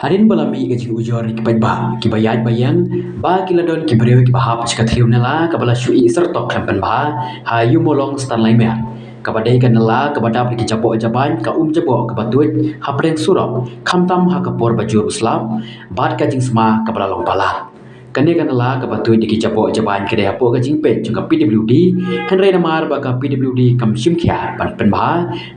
Harin balami gaji ujor ki ba ki bayat bayang ba ki ladon ki breu ki bahap chika thriu nela ka bala shui sertok khampan ba ha yu molong stan lai mer ka badai ka nela ka badap ki chapo jaban ka jabo ka batut hapreng surok khamtam ha ka por bajur uslam bat ka jing sma ka bala long pala kane kan la ka batui diki chapo jaban kede hapo ka jing pen chung ka PWD kan re namar ba ka PWD kam sim khya pan pen ba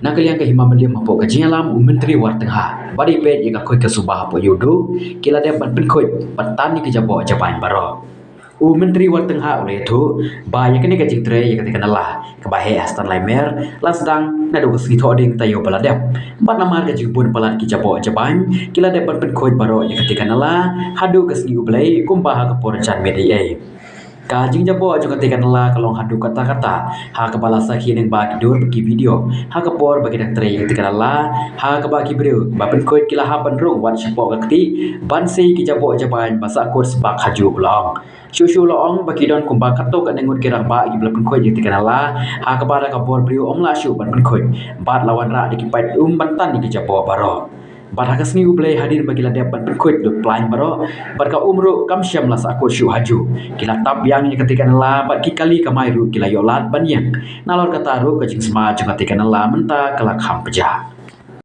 nakaliang ka himamaliam hapo ka jing alam menteri war tengha bari pen ya ka khoi ka subah hapo yudu kila de pan pen khoi patan ni ki chapo jaban baro menteri war tengha ule thu ba ya kene ka jing tre ya ka la ka ba he astan lai mer las dang na do si tho ding tayo bala dep bat namar ka jing pun palat ki chapo jaban kila de pan pen khoi baro ya ka la hadu ka sni ublai kumba ha ka por chan me dei ai ka jing jabo jo ka tekan la kalong hadu kata kata ha ka bala sakhi neng ba ki dur ki video ha ka por bagi dak tre ka tekan la ha ka ba ki breu ba pen khoi kila ha ban rong wan chapo ka ti ban sei ki jabo jaban basa kurs ba khaju long Shushu loong bagi don kumba kato ka nengut kirang ba ki bla pen khoi ji tekan la ha ka ba ka por breu om la shu ban pen khoi bat lawan ra di ki pai ban tan ni ki jabo baro bat hakas ni ublay hadir bagi la depan berkuit duk plain baro bat ka umru kam syam la sakut syu haju kila tab yang ni ketika la bat ki kali kamai ru kila yolat ban yang nalor kata ru ka jing sma jung ketika la menta kelak ham pejah